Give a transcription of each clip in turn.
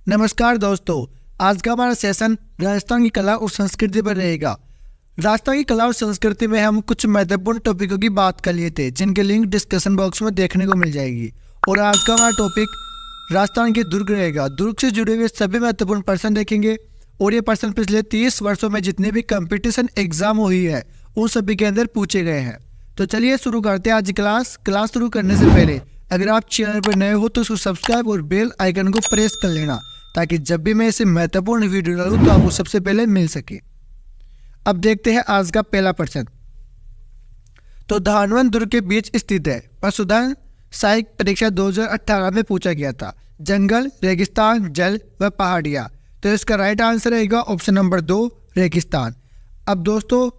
नमस्कार दोस्तों, आज का हमारा सेशन राजस्थान की कला और संस्कृति पर रहेगा। राजस्थान की कला और संस्कृति में हम कुछ महत्वपूर्ण टॉपिकों की बात कर लिए थे, जिनके लिंक डिस्कशन बॉक्स में देखने को मिल जाएगी। और आज का हमारा टॉपिक राजस्थान के दुर्ग रहेगा। दुर्ग से जुड़े हुए सभी महत्वपूर्ण पर्सन देखेंगे और ये पर्सन पिछले 30 वर्षों में जितने भी कंपटीशन एग्जाम हुई है उन सभी के अंदर पूछे गए हैं। तो चलिए शुरू करते हैं आज क्लास शुरू करने से पहले अगर आप चैनल पर नए हो तो उसको सब्सक्राइब और बेल आइकन को प्रेस कर लेना, ताकि जब भी मैं ऐसे महत्वपूर्ण वीडियो डालूं तो आपको सबसे पहले मिल सके। अब देखते हैं आज का पहला प्रश्न। तो धानवन दुर्ग के बीच स्थित है। प्रशुद्धन साहित्य परीक्षा 2018 में पूछा गया था। जंगल, रेगिस्तान, जल व पहाड़ियाँ। तो इसका राइट आंसर रहेगा ऑप्शन नंबर 2, रेगिस्तान। अब दोस्तों,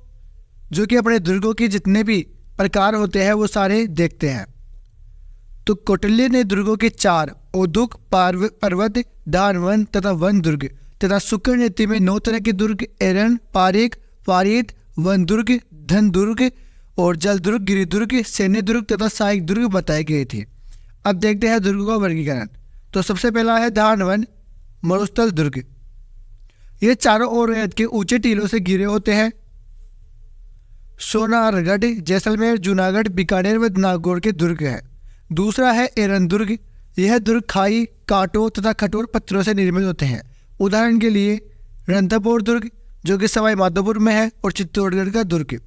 जो कि अपने दुर्गों के जितने भी प्रकार होते हैं वो सारे देखते हैं। तो कौटिल्य ने दुर्गों के 4 औदुक, पर्वत, दान वन तथा वन दुर्ग तथा शुक्र नीति में 9 तरह के दुर्ग एरन, पारिक, पारित, वन दुर्ग, धन दुर्ग और जल दुर्ग, गिरि दुर्ग, सैन्य दुर्ग तथा सहायक दुर्ग बताए गए थे। अब देखते हैं दुर्गों का वर्गीकरण। तो सबसे पहला है धानवन मरुस्थल दुर्ग। ये चारों ओर रेत के ऊंचे टीलों से घिरे होते हैं। सोनारगढ़, जैसलमेर, जूनागढ़, बीकानेर व नागौर के दुर्ग है। दूसरा है एरन दुर्ग। यह दुर्ग खाई, कांटों तथा कठोर पत्थरों से निर्मित होते हैं। उदाहरण के लिए रणथंभौर दुर्ग, जो कि सवाई माधोपुर में है, और चित्तौड़गढ़ का दुर्ग।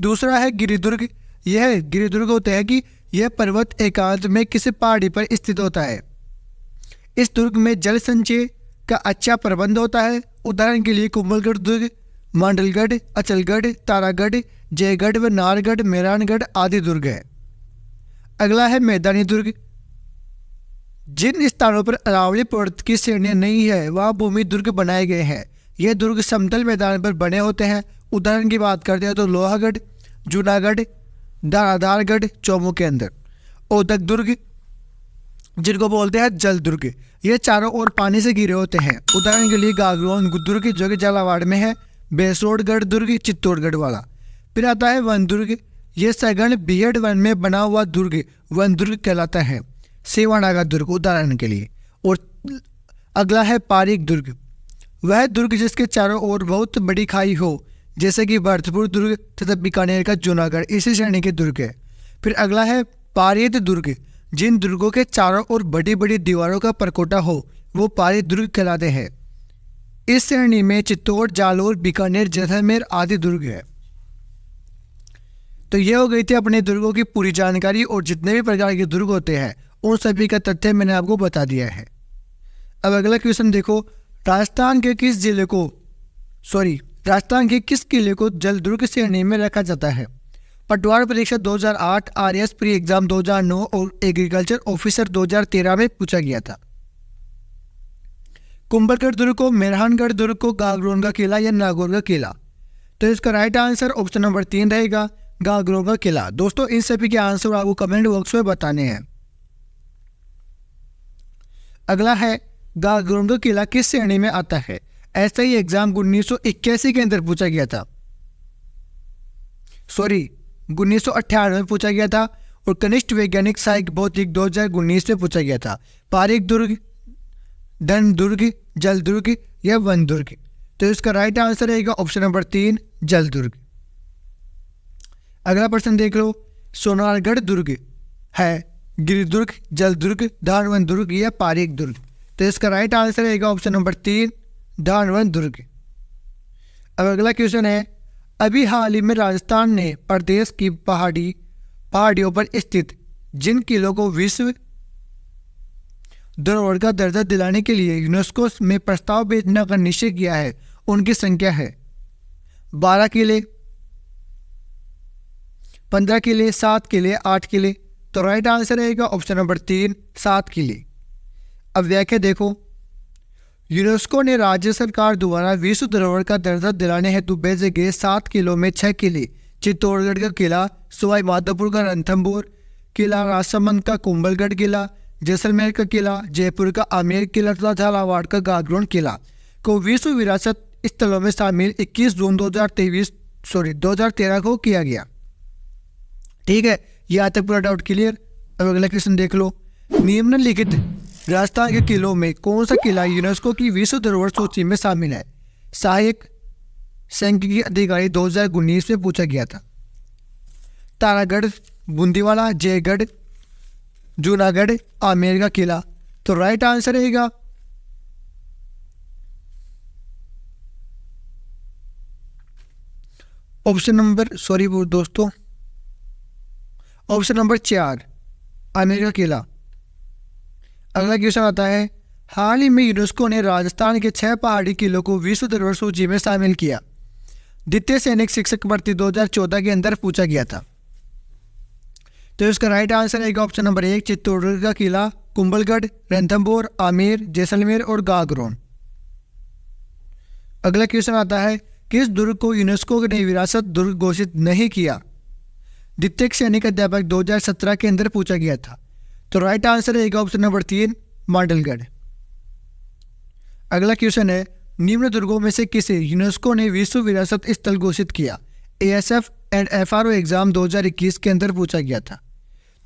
दूसरा है गिरि दुर्ग। यह गिरि दुर्ग होता है कि यह पर्वत एकांत में किसी पहाड़ी पर स्थित होता है। इस दुर्ग में जल संचय का अच्छा प्रबंध होता है। उदाहरण के लिए कुंभलगढ़ दुर्ग, मांडलगढ़, अचलगढ़, तारागढ़, जयगढ़ व नारगढ़, मेहरानगढ़ आदि दुर्ग है। अगला है मैदानी दुर्ग। जिन स्थानों पर अरावली पर्वत की श्रेणियां नहीं है वहां भूमि दुर्ग बनाए गए हैं। यह दुर्ग समतल मैदान पर बने होते हैं। उदाहरण की बात करते हैं तो लोहागढ़, जूनागढ़, दाराधारगढ़ चौमू के अंदर। औदक दुर्ग, जिनको बोलते हैं जल दुर्ग, ये चारों ओर पानी से घिरे होते हैं। उदाहरण के लिए गागरोन दुर्ग, जो कि झालावाड़ में है, बेसरोडगढ़ दुर्ग चित्तौड़गढ़ वाला। फिर आता है वन दुर्ग। ये सघन बीहड़ वन में बना हुआ दुर्ग वन दुर्ग कहलाता है। सेवाना का दुर्ग उदाहरण के लिए। और अगला है पारिक दुर्ग। वह दुर्ग जिसके चारों ओर बहुत बड़ी खाई हो, जैसे कि भरतपुर दुर्ग तथा बीकानेर का जूनागढ़ इसी श्रेणी के दुर्ग है। फिर अगला है पारित दुर्ग। जिन दुर्गों के चारों ओर बड़ी बड़ी दीवारों का परकोटा हो वो पारित दुर्ग कहलाते हैं। इस श्रेणी में चित्तौड़, जालोर, बीकानेर, जैसलमेर आदि दुर्ग है। तो ये हो गई थी अपने दुर्गों की पूरी जानकारी, और जितने भी प्रकार के दुर्ग होते हैं उन सभी का तथ्य मैंने आपको बता दिया है। अब अगला क्वेश्चन देखो। राजस्थान के किस किले को जल दुर्ग श्रेणी में रखा जाता है? पटवार परीक्षा 2008, RS प्री एग्जाम 2009 और एग्रीकल्चर ऑफिसर 2013 में पूछा गया था। कुंभलगढ़ दुर्ग को, मेहरानगढ़ दुर्ग को, गागरोन का किला या नागौर का किला? तो इसका राइट आंसर ऑप्शन नंबर 3 रहेगा, गागरोन का किला। दोस्तों, इन सभी के आंसर आपको कमेंट बॉक्स में बताने हैं। अगला है गागरोन का किला किस श्रेणी में आता है? ऐसा ही एग्जाम 1981 के अंदर पूछा गया था। 1998 में पूछा गया था। और कनिष्ठ वैज्ञानिक साहित्य भौतिक 2019 में पूछा गया था। पारिक दुर्ग, धन दुर्ग, जल दुर्ग या वन दुर्ग? तो इसका राइट आंसर रहेगा ऑप्शन नंबर 3, जल दुर्ग। अगला प्रश्न देख लो। सोनारगढ़ दुर्ग है गिरि दुर्ग, जल दुर्ग, धानवन दुर्ग या पारिक दुर्ग? तो इसका राइट आंसर रहेगा ऑप्शन नंबर 3, धानवन दुर्ग। अब अगला क्वेश्चन है। अभी हाल ही में राजस्थान ने प्रदेश की पहाड़ियों पर स्थित जिन किलों को विश्व धरोहर का दर्जा दिलाने के लिए यूनेस्को में प्रस्ताव भेजने का निश्चय किया है, उनकी संख्या है 12 किले, 15 किले, 7 किले, 8 किले? तो राइट आंसर रहेगा ऑप्शन नंबर 3, 7 किले। अब व्याख्या देखो। यूनेस्को ने राज्य सरकार द्वारा विश्व धरोहर का दर्जा दिलाने हेतु भेजे गए 7 किलों में 6 किले चित्तौड़गढ़ का किला, सवाई माधोपुर का रणथंभौर किला, राजसमंद का कुंभलगढ़ किला, जैसलमेर का किला, जयपुर का आमेर किला तथा झालावाड़ का गागरोन किला को विश्व विरासत स्थलों में शामिल 21 जून 2013 को किया गया। ठीक है, यहाँ तक पूरा डाउट क्लियर। अब अगला क्वेश्चन देख लो। निम्नलिखित राजस्थान के किलों में कौन सा किला यूनेस्को की विश्व धरोहर सूची में शामिल है? सहायक सांख्यिकी अधिकारी 2019 में पूछा गया था। तारागढ़, बूंदीवाला, जयगढ़, जूनागढ़, आमेर का किला। तो राइट आंसर रहेगा ऑप्शन नंबर 4, आमेर का किला। अगला क्वेश्चन आता है, हाल ही में यूनेस्को ने राजस्थान के 6 पहाड़ी किलों को विश्व धरोहर सूची में शामिल किया। द्वितीय सैनिक शिक्षक भर्ती 2014 के अंदर पूछा गया था। तो इसका राइट आंसर रहेगा ऑप्शन नंबर 1, चित्तौड़गढ़ का किला, कुंभलगढ़, रणथंभौर, आमेर, जैसलमेर और गागरोन। अगला क्वेश्चन आता है, किस दुर्ग को यूनेस्को ने विरासत दुर्ग घोषित नहीं किया? द्वितीय सैनिक अध्यापक 2017 के अंदर पूछा गया था। तो राइट आंसर रहेगा ऑप्शन नंबर 3, मांडलगढ़। अगला क्वेश्चन है, निम्न दुर्गों में से किसे यूनेस्को ने विश्व विरासत स्थल घोषित किया? ASF एंड FRO एग्जाम 2021 के अंदर पूछा गया था।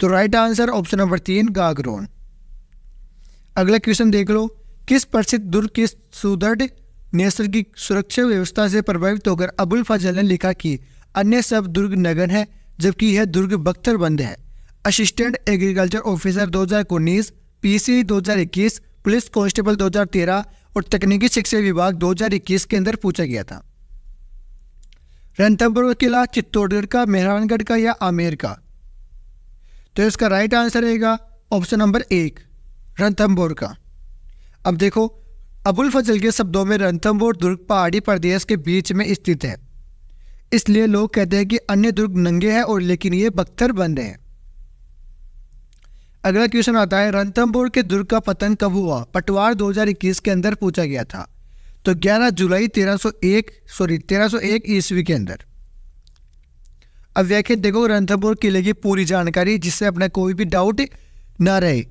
तो right answer option number 3, Gagron. अगला क्वेश्चन देख लो, किस प्रसिद्ध दुर्ग की सुदृढ़ नैसर्गिक सुरक्षा व्यवस्था से प्रभावित होकर अबुल फजल ने लिखा कि अन्य सब दुर्ग नगन है जबकि यह दुर्ग बख्तरबंद है? Assistant agriculture officer 2019, PC 2021, police constable 2013 और तकनीकी शिक्षा विभाग 2021 के अंदर पूछा गया था। रणथंभौर किला चित्तौड़गढ़ का, मेहरानगढ़ का या आमेर का? तो इसका राइट आंसर रहेगा ऑप्शन नंबर 1, रणथंभौर का। अब देखो, अबुल फजल के शब्दों में रणथंभौर दुर्ग पहाड़ी प्रदेश के बीच में स्थित है, इसलिए लोग कहते हैं कि अन्य दुर्ग नंगे हैं और लेकिन ये बख्तरबंद है। अगला क्वेश्चन आता है, रणथंभौर के दुर्ग का पतन कब हुआ? पटवार 2021 के अंदर पूछा गया था। तो 11 जुलाई 1301 ईस्वी के अंदर। अब व्याख्या देखो रणथंभौर किले की पूरी जानकारी, जिससे अपना कोई भी डाउट ना रहे।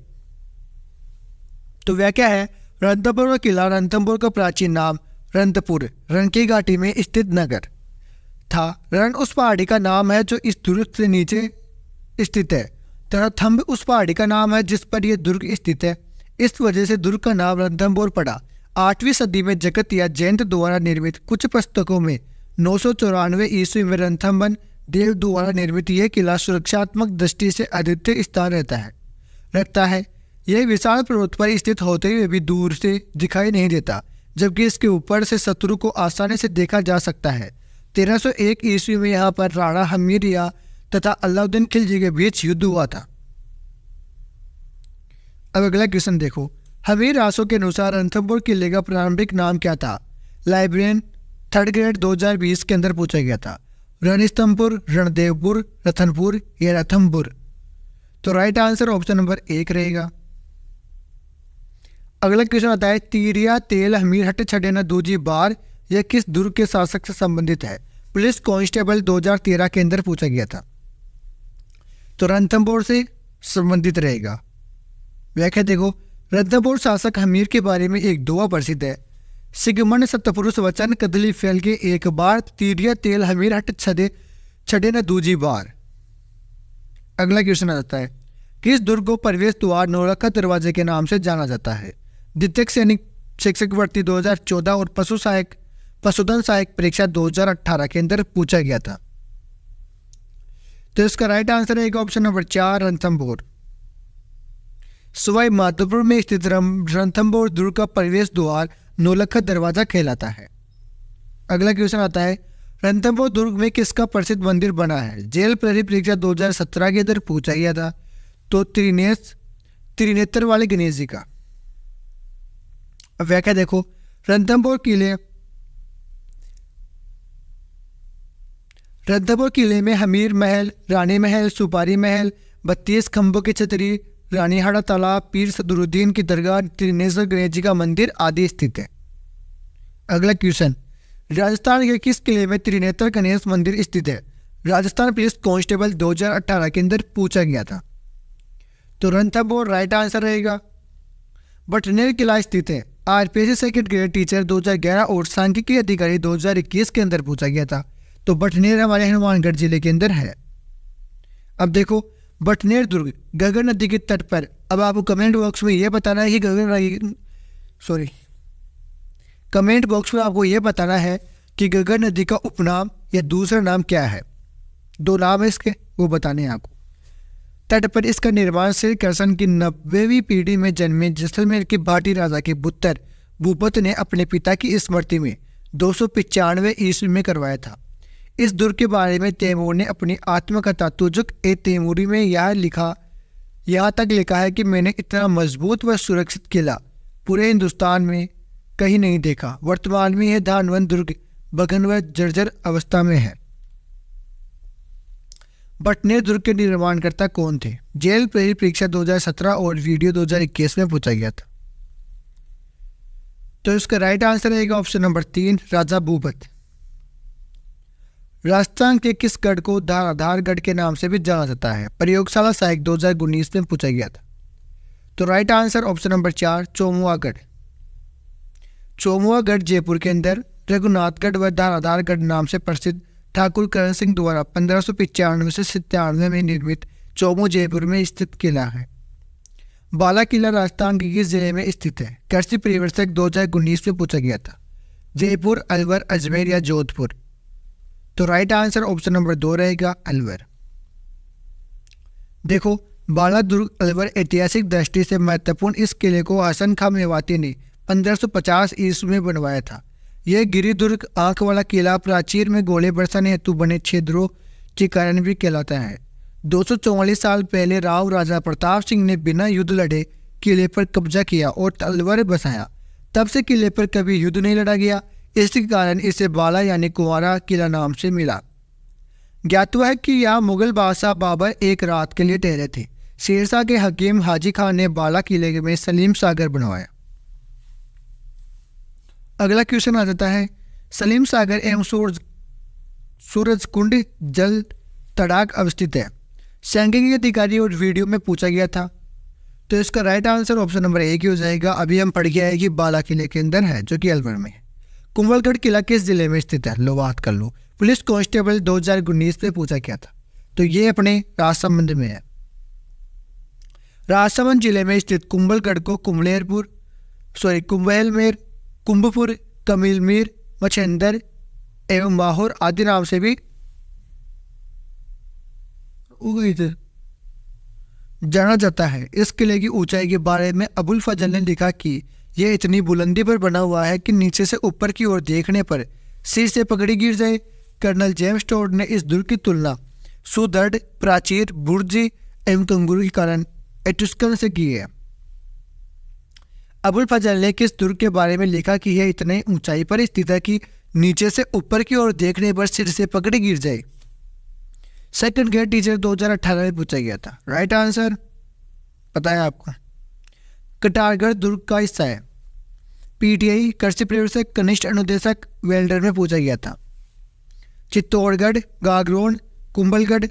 तो व्याख्या है, रणथंभौर का किला रणथंभौर का प्राचीन नाम रणथंपुर, रण की घाटी में स्थित नगर था। रण उस पहाड़ी का नाम है जो इस दुर्ग से नीचे स्थित है, तथा थंब उस पहाड़ी का नाम है जिस पर यह दुर्ग स्थित है। इस वजह से दुर्ग का नाम रणथंभौर पड़ा। 8वीं सदी में जगत या जयंत द्वारा निर्मित कुछ पुस्तकों में 994 ईस्वी में रणथंभन देव द्वारा निर्मित यह किला सुरक्षात्मक दृष्टि से अद्वितीय स्थान रखता है। यह विशाल पर्वत पर स्थित होते हुए भी दूर से दिखाई नहीं देता, जबकि इसके ऊपर से शत्रु को आसानी से देखा जा सकता है। 1301 ईस्वी में यहाँ पर राणा हमीरिया तथा अलाउद्दीन खिलजी के बीच युद्ध हुआ था। अब अगला क्वेश्चन देखो, हमीर रासो के अनुसार रणथंभौर किले का प्रारंभिक नाम क्या था? लाइब्रेरियन 3rd ग्रेड 2020 के अंदर पूछा गया था। रणस्तंभपुर, रणदेवपुर, रतनपुर या रथमपुर? तो राइट आंसर ऑप्शन नंबर 1 रहेगा। अगला क्वेश्चन आता है, तीरिया तेल हमीर हट छड़े न दूजी बार, यह किस दुर्ग के शासक से संबंधित है? पुलिस कांस्टेबल 2013 के अंदर पूछा गया था। तो रणथंभौर से संबंधित रहेगा। व्याख्या देखो, रणथंभौर शासक हमीर के बारे में एक दोहा प्रसिद्ध है। सिगमंड सतपुरुष वचन कदली फैल के एक बार, तीरिया तेल हमीर हट छड़े न दूजी बार। अगला क्वेश्चन आता है, किस दुर्ग को प्रवेश द्वार नौलखा दरवाजे के नाम से जाना जाता है? द्वितीय सैनिक शिक्षक भर्ती 2014 और पशुधन सहायक परीक्षा 2018 के अंदर पूछा गया था। तो इसका राइट आंसर रहेगा ऑप्शन नंबर 4, रणथंभौर। सवाई माधोपुर में स्थित रणथंभौर दुर्ग का प्रवेश द्वार नौलखा दरवाजा कहलाता है। अगला क्वेश्चन आता है, रणथंभौर दुर्ग में किसका प्रसिद्ध मंदिर बना है? जेल प्रहरी परीक्षा 2017 के अंदर पूछा गया था। तो त्रिनेत्र वाले गणेश जी का। अब व्याख्या देखो, रणथंभौर किले में हमीर महल, रानी महल, सुपारी महल, 32 खंभों की छतरी, रानीहाड़ा तालाब, पीर सदरुद्दीन की दरगाह, त्रिनेत्र गणेश जी का मंदिर आदि स्थित है। अगला क्वेश्चन, राजस्थान के किस किले में त्रिनेत्र गणेश मंदिर स्थित है? राजस्थान पुलिस कांस्टेबल 2018 के अंदर पूछा गया था। तो रणथंभौर राइट आंसर रहेगा। बटनेर किला स्थित है। RPSC 2nd ग्रेड टीचर 2011 और सांख्यिकी अधिकारी 2021 के अंदर पूछा गया था। तो बटनेर हमारे हनुमानगढ़ जिले के अंदर है। अब देखो, बटनेर दुर्ग गगर नदी के तट पर अब आपको कमेंट बॉक्स में ये बताना है कि कमेंट बॉक्स में आपको ये बताना है कि गगर नदी का उपनाम या दूसरा नाम क्या है। 2 नाम है इसके, वो बताने हैं आपको। तट पर इसका निर्माण श्री कृष्ण की 90वीं पीढ़ी में जन्मे जैसलमेर के भाटी राजा के पुत्र भूपत ने अपने पिता की स्मृति में 295 ईस्वी में करवाया था। इस दुर्ग के बारे में तैमूर ने अपनी आत्मकथा तुजुक ए तैमूरी में यहाँ तक लिखा है कि मैंने इतना मजबूत व सुरक्षित किला पूरे हिंदुस्तान में कहीं नहीं देखा। वर्तमान में यह धानवंत दुर्ग भग्न व जर्जर अवस्था में है। बटनेर दुर्ग के निर्माणकर्ता कौन थे? जेल प्रेरी परीक्षा 2017 और वीडियो 2021 में पूछा गया था। तो इसका राइट आंसर रहेगा ऑप्शन नंबर 3, राजा भूपत। राजस्थान के किस गढ़ को धाराधारगढ़ के नाम से भी जाना जाता है? प्रयोगशाला सहायक 2019 में पूछा गया था। तो right answer option number 4, Chaumuagarh. Chaumuagarh Jaipur के अंदर रघुनाथगढ़ व धाराधारगढ़ नाम से प्रसिद्ध ठाकुर करण सिंह द्वारा 1595 से 97 में निर्मित चौमू जयपुर में स्थित किला है। बाला किला राजस्थान के किस जिले में स्थित है? कृषि परिवर्तक 2019 में पूछा गया था। जयपुर, अलवर, अजमेर या जोधपुर? तो राइट आंसर ऑप्शन नंबर 2 रहेगा, अलवर। देखो, बाला दुर्ग अलवर ऐतिहासिक दृष्टि से महत्वपूर्ण इस किले को हसन खां मेवाती ने 1550 ईस्वी में बनवाया था। यह गिरिदुर्ग आंख वाला किला प्राचीर में गोले बरसाने हेतु बने छिद्रों के कारण भी कहलाता है। 244 साल पहले राव राजा प्रताप सिंह ने बिना युद्ध लड़े किले पर कब्जा किया और अलवर बसाया। तब से किले पर कभी युद्ध नहीं लड़ा गया। इसके कारण इसे बाला यानी कुंवारा किला नाम से मिला। ज्ञात हुआ है कि यहाँ मुगल बादशाह बाबर एक रात के लिए ठहरे थे। शेरशाह के हकीम हाजी खान ने बाला किले में सलीम सागर बनवाया। अगला क्वेश्चन आ जाता है, सलीम सागर एवं सूरज कुंड जल तड़ाक अवस्थित है। सांख्यिकी अधिकारी और वीडियो में पूछा गया था। तो इसका राइट आंसर ऑप्शन नंबर 1 ही हो जाएगा। अभी हम पढ़ के आए कि बाला किले के अंदर है, जो कि अलवर में है। कुंभलगढ़ किला किस जिले में स्थित है? लो बात कर लो। पुलिस कांस्टेबल 2019 में पूछा गया था। तो ये अपने राजसमंद में है। राजसमंद जिले में स्थित कुंभलगढ़ को कुंभलमेर, कुंभपुर, कमिलमीर, मछेंदर एवं माहौर आदि नाम से भी जाना जाता है। इस किले की ऊंचाई के बारे में अबुल फजल ने लिखा कि यह इतनी बुलंदी पर बना हुआ है कि नीचे से ऊपर की ओर देखने पर सिर से पगड़ी गिर जाए। कर्नल जेम्स टोड ने इस दुर्ग की तुलना सुदृढ़ प्राचीर, बुर्जी एवं कंगूरू के कारण एट्रुस्कन से की है। अबुल फजल ने किस दुर्ग के बारे में लिखा कि यह इतने ऊंचाई पर स्थित है कि नीचे से ऊपर की ओर देखने पर सिर से पगड़ी गिर जाए? सेकंड ग्रेड टीचर 2018 में पूछा गया था। राइट आंसर पता है आपको? कटारगढ़ दुर्ग का हिस्सा है। पीटीआई कृषि प्रयोजक कनिष्ठ अनुदेशक वेल्डर में पूछा गया था। चित्तौड़गढ़, गागरोन, कुंभलगढ़,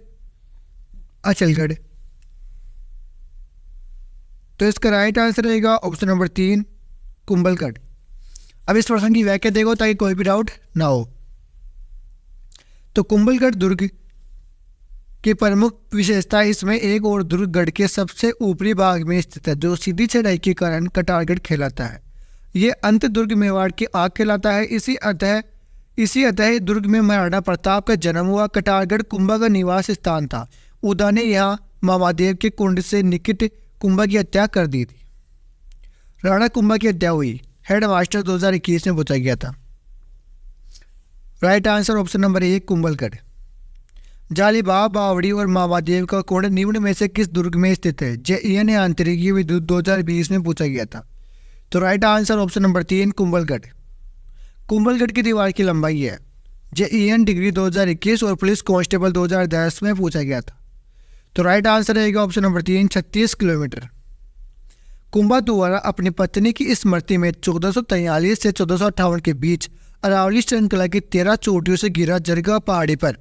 अचलगढ़? तो इसका राइट आंसर रहेगा ऑप्शन नंबर 3, कुंभलगढ़। अब इस प्रश्न की व्याख्या देखो ताकि कोई भी डाउट ना हो। तो कुंभलगढ़ दुर्ग की प्रमुख विशेषता, इसमें एक और दुर्ग गढ़ के सबसे ऊपरी भाग में स्थित है, जो सीधी चढ़ाई के कारण कटारगढ़ कहलाता है। ये अंत दुर्ग मेवाड़ की आग कहलाता है। इसी अतः दुर्ग में महाराणा प्रताप का जन्म हुआ। कटारगढ़ कुंभा का निवास स्थान था। उदा ने यहाँ मामादेव के कुंड से निकट कुंभा की हत्या कर दी थी। राणा कुंभा की हत्या हुई। हेडमास्टर 2021 में पूछा गया था। Right answer option number 1, Kumbhalgarh. Jalibag, बावड़ी और मामादेव का कुंड निम्न में से किस दुर्ग में स्थित है? जेईएन आंतरिकी विद्युत 2020 में पूछा गया था। तो right answer option number 3, Kumbhalgarh. Kumbhalgarh की दीवार की लंबाई है। जेईएन डिग्री 2021 और पुलिस कांस्टेबल 2010 में पूछा गया था। तो राइट आंसर रहेगा ऑप्शन नंबर 3, 36 किलोमीटर। कुंभा द्वारा अपनी पत्नी की स्मृति में 1443 से 1458 के बीच अरावली श्रृंखला की 13 चोटियों से घिरा जरगा पहाड़ी पर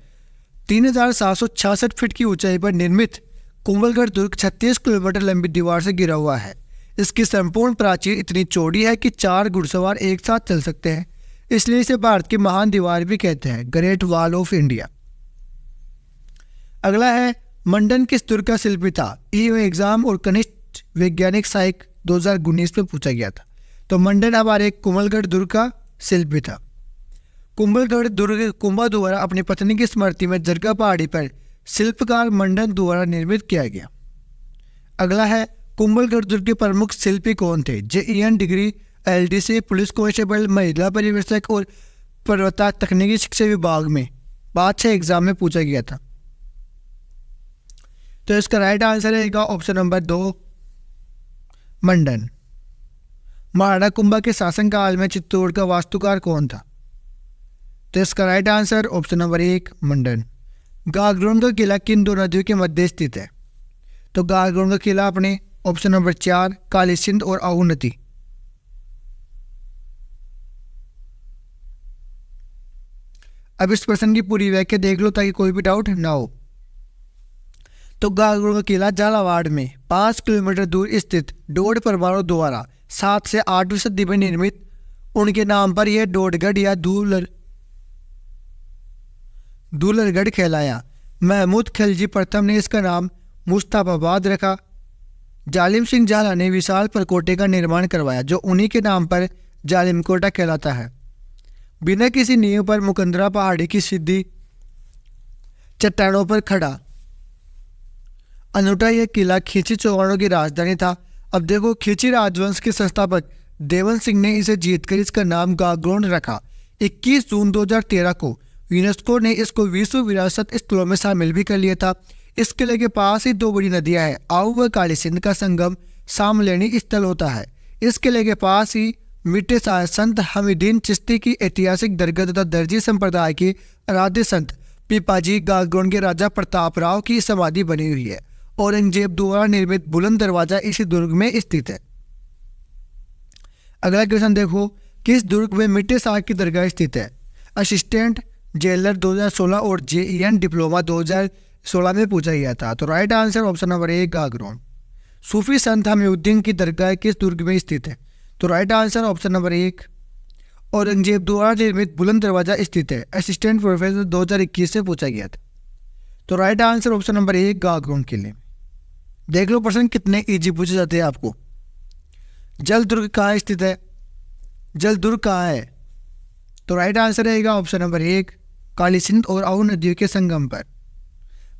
3766 फीट की ऊंचाई पर निर्मित कुंभलगढ़ दुर्ग 36 किलोमीटर लंबी दीवार से घिरा हुआ है। इसकी संपूर्ण प्राचीर इतनी चौड़ी है कि 4 घुड़सवार एक साथ चल सकते हैं, इसलिए इसे भारत की महान दीवार भी कहते हैं, ग्रेट वॉल ऑफ इंडिया। अगला है, मंडन किस दुर्ग का शिल्पी था? ई एग्जाम और कनिष्ठ वैज्ञानिक साइक 2019 में पूछा गया था। तो मंडन हमारे कुंभलगढ़ दुर्ग का शिल्पी था। कुंभलगढ़ दुर्ग कुंभा द्वारा अपनी पत्नी की स्मृति में जरगा पहाड़ी पर शिल्पकार मंडन द्वारा निर्मित किया गया। अगला है कुंभलगढ़ दुर्ग के प्रमुख शिल्पी कौन थे? JEN degree, LDC, police constable, महिला परिवेशक और पर्वता तकनीकी शिक्षा विभाग में 5-6 एग्जाम में पूछा गया था। तो इसका राइट आंसर रहेगा ऑप्शन नंबर 2 मंडन। महाराणा कुंभा के शासनकाल में चित्तौड़ का वास्तुकार कौन था? तो इसका राइट आंसर ऑप्शन नंबर 1 मंडन। गागरोन का किला किन दो नदियों के मध्य स्थित है? तो गागरोन का किला अपने ऑप्शन नंबर 4 काली सिंध और आहू नदी। अब इस प्रश्न की पूरी व्याख्या देख लो ताकि कोई भी डाउट ना हो। तो गागरोन का किला झालावाड़ में 5 किलोमीटर दूर स्थित डोड परमाणु द्वारा 7 से 8वीं सदी में निर्मित, उनके नाम पर यह डोडगढ़ या दूलरगढ़ कहलाया। महमूद खिलजी प्रथम ने इसका नाम मुस्तफाबाद रखा। जालिम सिंह झाला ने विशाल परकोटे का निर्माण करवाया जो उन्हीं के नाम पर जालिम कोटा कहलाता है। बिना किसी नींव पर मुकंदरा पहाड़ी की सीधी चट्टानों पर खड़ा अनूठा यह किला खींची चौहानों की राजधानी था। अब देखो, खींची राजवंश के संस्थापक देवन सिंह ने इसे जीतकर इसका नाम गागरोन रखा। 21 जून 2013 को यूनेस्को ने इसको विश्व विरासत स्थलों में शामिल भी कर लिया था। इस किले के पास ही 2 बड़ी नदियां हैं, आहू व काली सिंध का संगम सामलेनी स्थल होता है। इस किले के पास ही मिट्टे संत हमीदीन चिश्ती की ऐतिहासिक दरगाह तथा दर्जी संप्रदाय के आराध्य संत पीपाजी गागरोन के राजा प्रताप राव की समाधि बनी हुई है। औरंगजेब द्वारा निर्मित बुलंद दरवाजा इसी दुर्ग में स्थित है। अगला क्वेश्चन देखो, किस दुर्ग में मिट्टे साहब की दरगाह स्थित है? असिस्टेंट जेलर 2016 और JEN डिप्लोमा 2016 में पूछा गया था। तो right answer option number 1 Gagron. सूफी संत हमीउद्दीन की दरगाह किस दुर्ग में स्थित है? तो right answer option number 1 Aurangzeb द्वारा निर्मित बुलंद दरवाजा स्थित है। असिस्टेंट प्रोफेसर 2021 से पूछा गया था। तो right answer option number 1 Gagron किले। देख लो प्रश्न कितने इजी पूछे जाते हैं आपको। जल दुर्ग कहाँ स्थित है? जल दुर्ग कहाँ है? तो राइट आंसर रहेगा ऑप्शन नंबर 1 काली सिंध और आहू नदियों के संगम पर।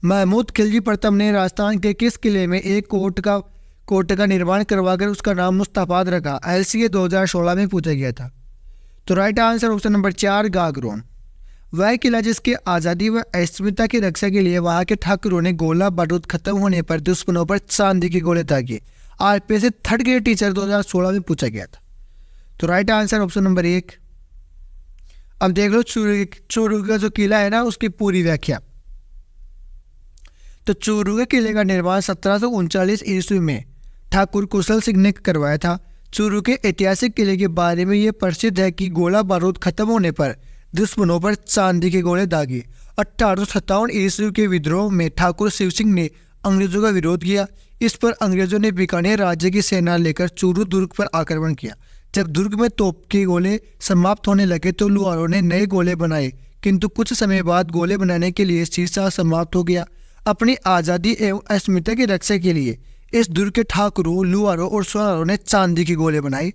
महमूद खिलजी प्रथम ने राजस्थान के किस किले में एक कोट का निर्माण करवाकर उसका नाम मुस्तफाबाद रखा? LCA 2016 में पूछा गया था। तो right answer option number 4 Gagron. वह किला जिसके आज़ादी व अस्मिता की रक्षा के लिए वहां के ठाकुरों ने गोला बारूद खत्म होने पर दुश्मनों पर चांदी के गोले दागे। RPS से 3rd ग्रेड टीचर 2016 में पूछा गया था। तो राइट आंसर ऑप्शन नंबर 1। अब देख लो चूरू का जो किला है ना उसकी पूरी व्याख्या। तो चूरू के किले का निर्माण 1739 ईस्वी में ठाकुर कुशल सिंह ने करवाया था। चूरू के ऐतिहासिक किले के बारे में यह प्रसिद्ध है कि गोला बारूद खत्म होने पर दुश्मनों पर चांदी के गोले दागे। 1857 ईस्वी के विद्रोह में ठाकुर शिव सिंह ने अंग्रेजों का विरोध किया। इस पर अंग्रेजों ने बीकानेर राज्य की सेना लेकर चूरू दुर्ग पर आक्रमण किया। जब दुर्ग में तोप के गोले समाप्त होने लगे तो लुहारों ने नए गोले बनाए, किंतु कुछ समय बाद गोले बनाने के लिए शीशा समाप्त हो गया। अपनी आज़ादी एवं अस्मिता की रक्षा के लिए इस दुर्ग के ठाकुरों, लुहारों और सुनारों ने चांदी के गोले बनाए।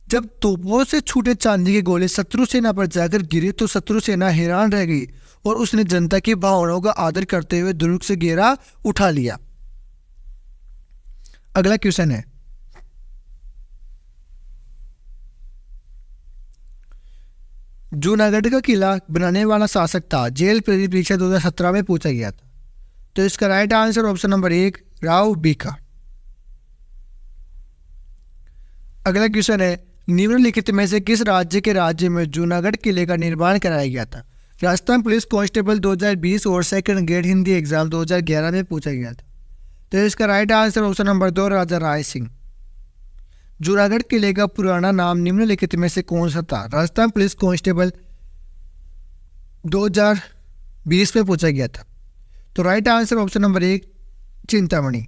जब तोपों से छूटे चांदी के गोले शत्रु सेना पर जाकर गिरे तो शत्रु सेना हैरान रह गई और उसने जनता की भावनाओं का आदर करते हुए दुर्ग से घेरा उठा लिया। अगला क्वेश्चन है, जूनागढ़ का किला बनाने वाला शासक था? जेल प्रेरित परीक्षा 2017 में पूछा गया था। तो इसका right answer option number 1 Rao Bika. अगला क्वेश्चन है, निम्नलिखित में से किस राज्य में जूनागढ़ किले का निर्माण कराया गया था? राजस्थान पुलिस कांस्टेबल 2020 और 2nd ग्रेड हिंदी एग्जाम 2011 में पूछा गया था। तो इसका राइट आंसर ऑप्शन नंबर 2 राजा राय सिंह। जूनागढ़ किले का पुराना नाम निम्नलिखित में से कौन सा था? राजस्थान पुलिस कांस्टेबल 2020 में पूछा गया था। तो right answer option number 1 Chintamani.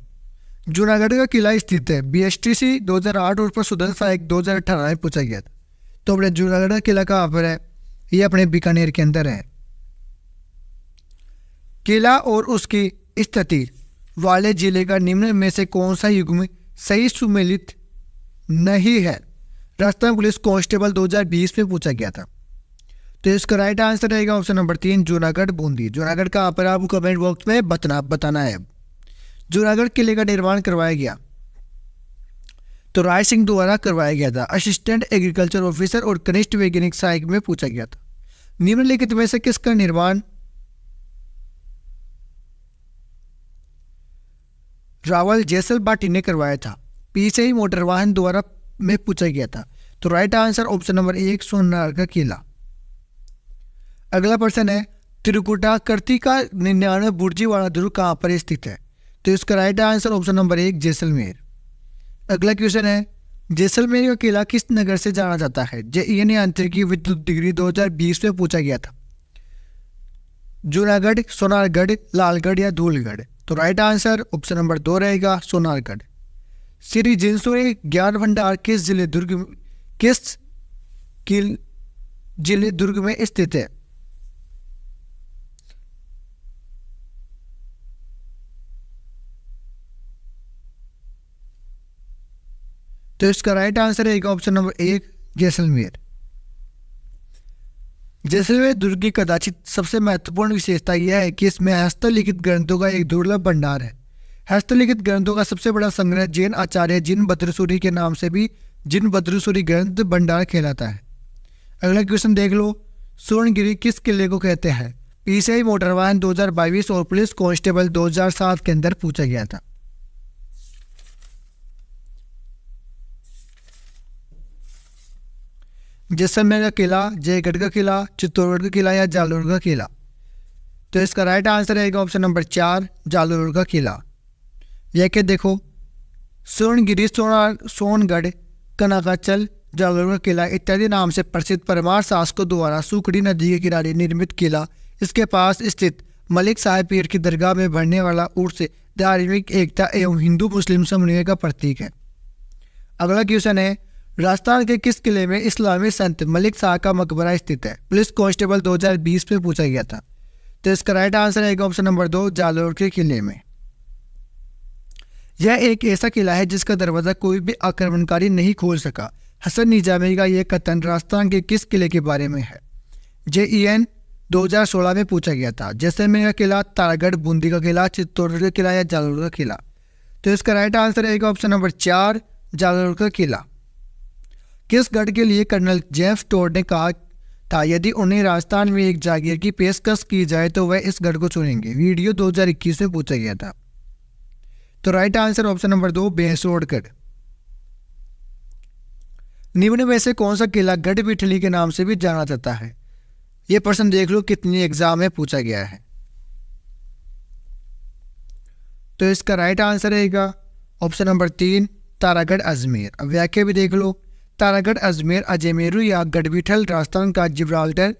Junagadh का किला स्थित है BSTC 2008 और प्रसूदन सहायक 2018 में पूछा गया था। तो अपने जूनागढ़ का किला कहाँ पर है? ये अपने बीकानेर के अंदर है। किला और उसकी स्थिति वाले जिले का निम्न में से कौन सा युग्म सही सुमेलित नहीं है। राजस्थान पुलिस कांस्टेबल 2020 में पूछा गया था। तो इसका राइट आंसर रहेगा ऑप्शन नंबर 3 जूनागढ़ बूंदी। जूनागढ़ का पर आपको कमेंट बॉक्स में बताना है। जूनागढ़ किले का निर्माण करवाया गया तो राय सिंह द्वारा करवाया गया था। असिस्टेंट एग्रीकल्चर ऑफिसर और कनिष्ठ वैज्ञानिक सहायक में पूछा गया था। निम्नलिखित में से किसका निर्माण रावल जैसल बाटी ने करवाया था? पीछे ही मोटर वाहन द्वारा में पूछा गया था। तो राइट आंसर ऑप्शन नंबर 1 सोनार का किला। अगला प्रश्न है त्रिकुटा कर्ती का 99 बुर्जी वाला दुर्ग कहां पर स्थित है? तो इसका right answer option number 1 Jaisalmer. अगला क्वेश्चन है जैसलमेर का किला किस नगर से जाना जाता है? जेईई आंतरिक विद्युत डिग्री 2020 में पूछा गया था। जूनागढ़, सोनारगढ़, लालगढ़ या धूलगढ़? तो राइट आंसर ऑप्शन नंबर 2 रहेगा सोनारगढ़। श्री जिनसुरी ज्ञान भंडार किस जिले दुर्ग में स्थित है? तो इसका राइट आंसर है ऑप्शन नंबर 1 जैसलमेर। जैसलमेर दुर्ग की कदाचित सबसे महत्वपूर्ण विशेषता यह है कि इसमें हस्तलिखित ग्रंथों का एक दुर्लभ भंडार है। हस्तलिखित ग्रंथों का सबसे बड़ा संग्रह जैन आचार्य जिनभद्रसूरी के नाम से भी जिनभद्रसूरी ग्रंथ भंडार कहलाता है। अगला क्वेश्चन देख लो, स्वर्णगिरी किस किले को कहते हैं? पीसीआई मोटर वाहन 2022 और पुलिस कांस्टेबल 2007 के अंदर पूछा गया था। जैसलमेर का किला, जयगढ़ का किला, चित्तौड़गढ़ का किला या जालोर का किला? तो इसका राइट आंसर रहेगा ऑप्शन नंबर 4 जालोर का किला। यह कि देखो स्वर्णगिरी, सोनगढ़, कनकाचल, जालोर का किला इत्यादि नाम से प्रसिद्ध परमार शासकों द्वारा सुखड़ी नदी के किनारे निर्मित किला इसके पास स्थित मलिक साहिब पीर की दरगाह में बढ़ने वाला उर्स धार्मिक एकता एवं हिंदू मुस्लिम समन्वय का प्रतीक है। अगला क्वेश्चन है राजस्थान के किस किले में इस्लामी संत मलिक शाह का मकबरा स्थित है? पुलिस कांस्टेबल 2020 में पूछा गया था। तो इसका राइट आंसर है ऑप्शन नंबर 2 जालोर के किले में। यह एक ऐसा किला है जिसका दरवाजा कोई भी आक्रमणकारी नहीं खोल सका। हसन निजामी का यह कथन राजस्थान के किस किले के बारे में है? जेईई 2016 में पूछा गया था। जैसलमेर का किला, तारागढ़, बूंदी का किला, चित्तौड़गढ़ का किला या जालोर का किला? तो इसका राइट आंसर है ऑप्शन नंबर 4 जालोर का किला। किस गढ़ के लिए कर्नल जेम्स टोड ने कहा था यदि उन्हें राजस्थान में एक जागीर की पेशकश की जाए तो वह इस गढ़ को चुनेंगे? वीडियो 2021 में पूछा गया था। तो राइट आंसर ऑप्शन नंबर 2 बेसोड़गढ़। निम्न में से कौन सा किला गढ़ बिठली के नाम से भी जाना जाता है? यह प्रश्न देख लो कितनी एग्जाम में पूछा गया है। तो इसका राइट आंसर रहेगा ऑप्शन नंबर 3 तारागढ़ अजमेर। अब व्याख्या भी देख लो, तारागढ़ अजमेर, अजमेरू या गढ़बिठल राजस्थान का जिब्राल्टर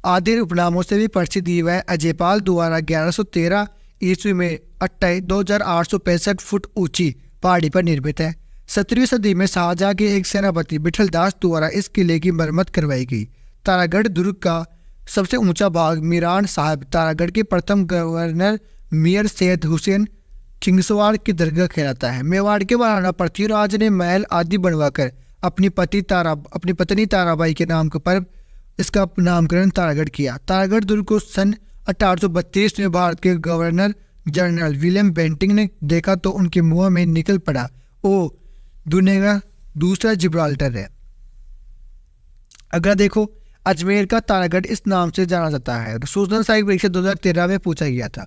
आदि उपनामों से भी प्रसिद्ध हुआ है। अजयपाल द्वारा 1113 ईस्वी में 2865 फुट ऊंची पहाड़ी पर निर्मित है। 17वीं सदी में शाहजहां के एक सेनापति बिठल दास द्वारा इस किले की मरम्मत करवाई गई। तारागढ़ दुर्ग का सबसे ऊंचा भाग मीरान साहब तारागढ़ के प्रथम गवर्नर मियर सैयद हुसैन चिंगसवाड़ की दरगाह कहलाता है। मेवाड़ के महाराणा पृथ्वीराज ने महल आदि बनवाकर अपनी पत्नी ताराबाई के नाम पर इसका नामकरण तारागढ़ किया। तारागढ़ दुर्ग को सन 1832 में भारत के गवर्नर जनरल विलियम बेंटिंग ने देखा तो उनके मुंह में निकल पड़ा, ओ दुनिया का दूसरा जिब्राल्टर है। अगर देखो अजमेर का तारागढ़ इस नाम से जाना जाता है। सूचना साहिब परीक्षा 2013 में पूछा गया था।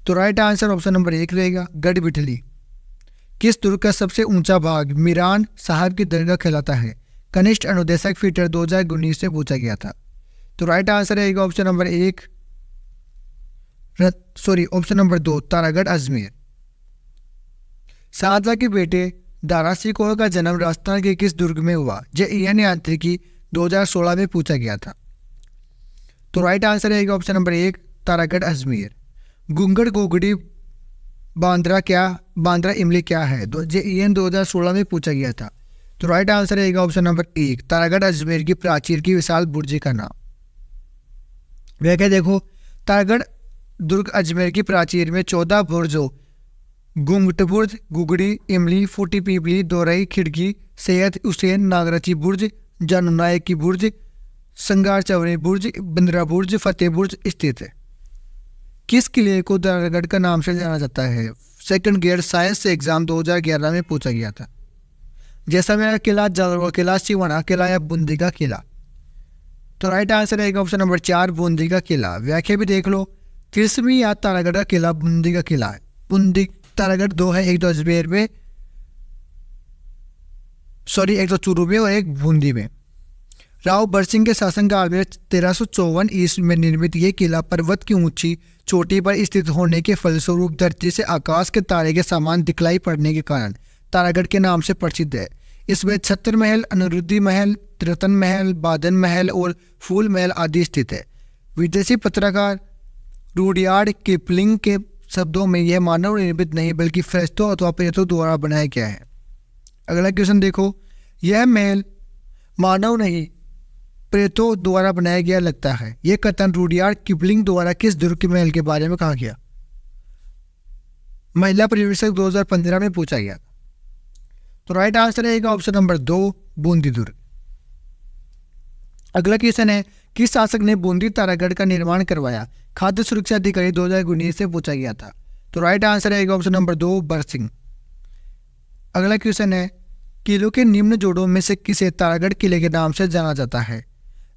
तो राइट आंसर ऑप्शन नंबर 1 रहेगा गढ़ बिठली। किस दुर्ग का सबसे ऊंचा भाग मीरान साहब की दरगाह कहलाता है? कनिष्ठ अनुदेशक फीटर 2019 से पूछा गया था। तो राइट आंसर रहेगा ऑप्शन नंबर 2 तारागढ़ अजमेर। शाहजहां के बेटे दारा सिकोह का जन्म राजस्थान के किस दुर्ग में हुआ? जेईई आंतरिकी 2016 में पूछा गया था। तो राइट आंसर रहेगा ऑप्शन नंबर 1 तारागढ़ अजमेर। गुंगड़ गोगड़ी बांद्रा इमली क्या है? जेईई 2016 में पूछा गया था। तो राइट आंसर रहेगा ऑप्शन नंबर 1 तारागढ़ अजमेर की प्राचीर की विशाल बुर्ज का नाम। वह क्या देखो तारागढ़ दुर्ग अजमेर की प्राचीर में 14 बुर्जों घुंगट बुर्ज, गुगड़ी, इमली, फूटी पीपली, दोरई, खिड़की, सैयद हुसैन नागराची बुर्ज, जननायक की बुर्ज, संगार चौरी बुर्ज, बंदरा बुर्ज, फतेह बुर्ज स्थित है। किस किले को तारागढ़ का नाम से जाना जाता है? सेकंड गियर साइंस से एग्जाम 2011 में पूछा गया था। जैसलमेर किला, जालौर किला, सिवाना किला या बूंदी का किला? तो राइट आंसर रहेगा ऑप्शन नंबर 4 बूंदी का किला। व्याख्या भी देख लो, तिरसवीं याद तारागढ़ का किला बूंदी का किला है। बूंदी तारागढ़ 2 है, एक तो अजमेर में, एक तो चूरू में और एक बूंदी में। राव बरसिंह के शासनकाल में 1354 ईस्वी में निर्मित ये किला पर्वत की ऊंची चोटी पर स्थित होने के फलस्वरूप धरती से आकाश के तारे के समान दिखलाई पड़ने के कारण तारागढ़ के नाम से प्रसिद्ध है। इसमें छत्र महल, अनुरुद्धि महल, रतन महल, बादन महल और फूल महल आदि स्थित है। विदेशी पत्रकार रूडयार्ड किपलिंग के शब्दों में यह मानव निर्मित नहीं बल्कि फरिश्तों अथवा प्रेतों द्वारा बनाया गया है। अगला क्वेश्चन देखो, यह महल मानव नहीं प्रेतों द्वारा बनाया गया लगता है। यह कथन रूडयार्ड किपलिंग द्वारा किस दुर्ग के महल के बारे में कहा गया? महिला पर्यवेक्षक 2015 में पूछा गया। तो राइट आंसर रहेगा ऑप्शन नंबर 2 बूंदी दुर्ग। अगला क्वेश्चन है, किस शासक ने बूंदी तारागढ़ का निर्माण करवाया? खाद्य सुरक्षा अधिकारी 2019 से पूछा गया था। तो राइट आंसर रहेगा ऑप्शन नंबर 2 बरसिंह। अगला क्वेश्चन है, किलों के निम्न जोड़ों में से किसे तारागढ़ किले के नाम से जाना जाता है?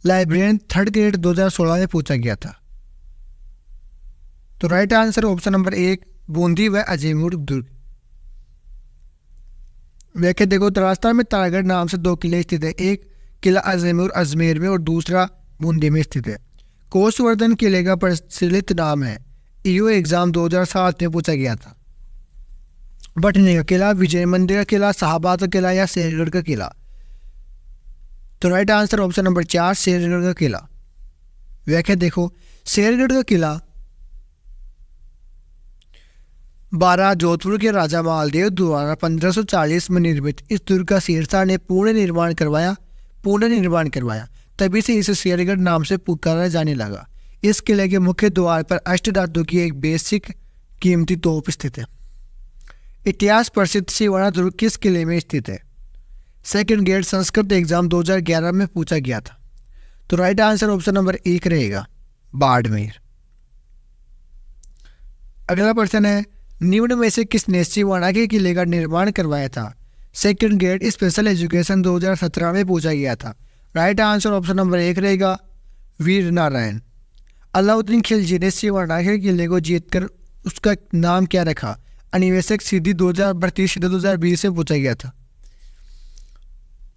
लाइब्रेरियन 3rd ग्रेड 2016 में पूछा गया था। तो right answer option number 1 Bundi व अजमेर दुर्ग। व्याख्या देखो, राजस्थान में तारागढ़ नाम से 2 किले स्थित है। एक किला अजमेर में और दूसरा बूंदी में स्थित है। कोसवर्धन किले का प्रचलित नाम है। ईओ एग्जाम 2007 में पूछा गया था। बटने का किला, विजय मंदिर का किला, शाहबाद का किला या शेरगढ़ का किला? तो right answer option number 4 Shergarh का किला। व्याख्या देखो, शेरगढ़ का किला 12 जोधपुर के राजा मालदेव द्वारा 1540 में निर्मित इस दुर्ग का शेरशाह ने पूर्ण निर्माण करवाया। तभी से इसे शेरगढ़ नाम से पुकारा जाने लगा। इस किले के मुख्य द्वार पर अष्टधातु की एक बेसिक कीमती तोप स्थित है। इतिहास प्रसिद्ध सिवाना दुर्ग किस किले में स्थित है? सेकंड ग्रेड संस्कृत एग्जाम 2011 में पूछा गया था। तो राइट आंसर ऑप्शन नंबर 1 रहेगा बाड़मेर। अगला प्रश्न है, निम्न में से किसने सिवाना के किले का निर्माण करवाया था? सेकंड ग्रेड स्पेशल एजुकेशन 2017 में पूछा गया था। राइट आंसर ऑप्शन नंबर 1 रहेगा वीर नारायण। अलाउद्दीन खिलजी ने सिवाना के किले को जीतकर उसका नाम क्या रखा? अन्वेषक सिद्धि 2020 से पूछा गया था।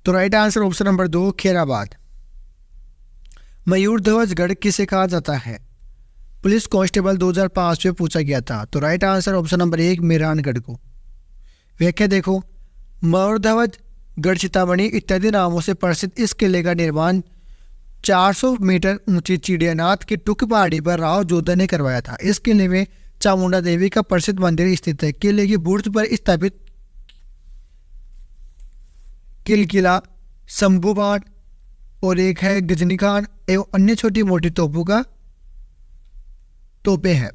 तो right answer option number 2 Kherabad. मयूर ध्वज गढ़ किसे कहा जाता है? पुलिस कांस्टेबल 2005 में पूछा गया था। तो right answer option number 1 Mehrangarh को। व्याख्या देखो, मयूर ध्वज गढ़, चितामणि इत्यादि नामों से प्रसिद्ध इस किले का निर्माण 400 मीटर ऊंची चिड़ियानाथ की टुक पहाड़ी पर राव जोधा ने करवाया था। इस किले में चामुंडा देवी का प्रसिद्ध मंदिर स्थित है। किले की बुर्ज पर स्थापित किला शंभू बाण और एक है गजनी खान एवं अन्य छोटी मोटी तोपें हैं।